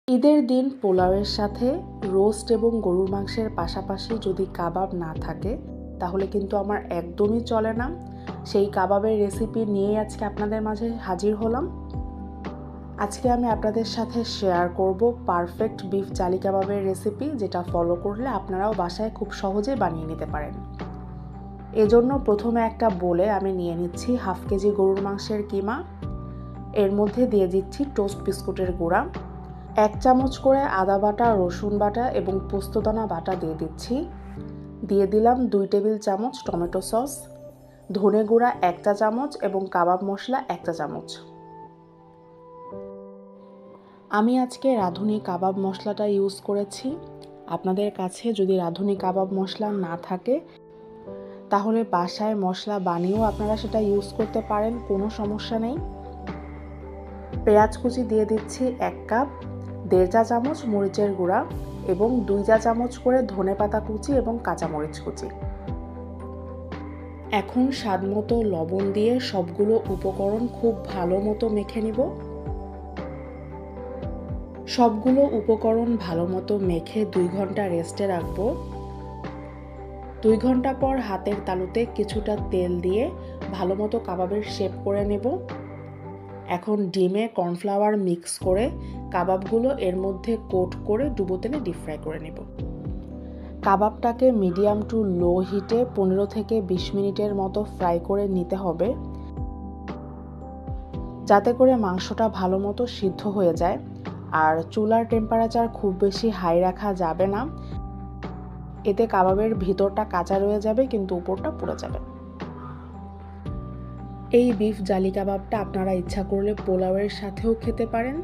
ঈদের দিন পোলাওয়ের সাথে রোস্ট এবং গরুর মাংসের পাশাপাশি যদি কাবাব না থাকে তাহলে কিন্তু আমার একদমই চলে না। সেই কাবাবের রেসিপি নিয়েই আজকে আপনাদের মাঝে হাজির হলাম। আজকে আমি আপনাদের সাথে শেয়ার করব পারফেক্ট বিফ জালি কাবাবের রেসিপি, যেটা ফলো করলে আপনারাও বাসায় খুব সহজে বানিয়ে নিতে পারেন। এজন্য প্রথমে একটা বোলে আমি নিয়ে নিচ্ছি 1/2 কেজি গরুর মাংসের কিমা। এর মধ্যে দিয়ে দিচ্ছি টোস্ট বিস্কুটের গুঁড়া, 1 চামচ করে আদা বাটা, রসুন বাটা এবং পোস্তদানা বাটা দিয়ে দিচ্ছি। দিয়ে দিলাম 2 টেবিল চামচ টমেটো সস, ধনে গুঁড়া 1 চা চামচ এবং কাবাব মশলা 1 চা চামচ। আমি আজকে রাঁধুনি কাবাব মশলাটা ইউজ করেছি। আপনাদের কাছে যদি রাঁধুনি কাবাব মশলা না থাকে তাহলে বাসায় মশলা বানিয়েও আপনারা সেটা ইউজ করতে পারেন, কোনো সমস্যা নেই। পেঁয়াজ কুচি দিয়ে দিচ্ছি 1 কাপ, 1.5 চা চামচ মরিচের গুঁড়া এবং 2 চা চামচ করে ধনেপাতা কুচি এবং কাঁচামরিচ কুচি। এখন স্বাদমতো লবণ দিয়ে সবগুলো উপকরণ খুব ভালো মতো মেখে নিব। সবগুলো উপকরণ ভালো মতো মেখে 2 ঘন্টা রেস্টে রাখবো। 2 ঘন্টা পর হাতের তালুতে কিছুটা তেল দিয়ে ভালো মতো কাবাবের শেপ করে নেব। এখন ডিমে কর্নফ্লাওয়ার মিক্স করে কাবাবগুলো এর মধ্যে কোট করে ডুবো তেলে ডিপ ফ্রাই করে নেব। কাবাবটাকে মিডিয়াম টু লো হিটে 15 থেকে 20 মিনিটের মতো ফ্রাই করে নিতে হবে, যাতে করে মাংসটা ভালো মতো সিদ্ধ হয়ে যায়। আর চুলার টেম্পারেচার খুব বেশি হাই রাখা যাবে না, এতে কাবাবের ভিতরটা কাঁচা রয়ে যাবে কিন্তু উপরটা পুড়ে যাবে। এই বিফ জালি কাবাবটা আপনারা ইচ্ছা করলে পোলাওয়ের সাথেও খেতে পারেন,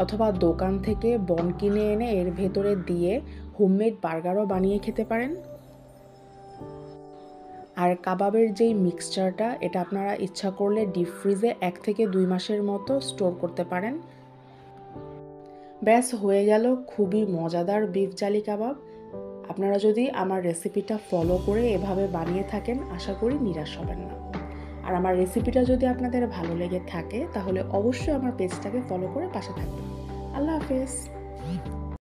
অথবা দোকান থেকে বন কিনে এনে এর ভেতরে দিয়ে হোমমেড বার্গারও বানিয়ে খেতে পারেন। আর কাবাবের যেই মিক্সচারটা, এটা আপনারা ইচ্ছা করলে ডিপ ফ্রিজে 1 থেকে 2 মাসের মতো স্টোর করতে পারেন। ব্যাস হয়ে গেল খুবই মজাদার বিফ জালি কাবাব। আপনারা যদি আমার রেসিপিটা ফলো করে এভাবে বানিয়ে থাকেন, আশা করি নিরাশ হবেন না। আর আমার রেসিপিটা যদি আপনাদের ভালো লেগে থাকে তাহলে অবশ্যই আমার পেজটাকে ফলো করে পাশে থাকবেন। আল্লাহ হাফেজ।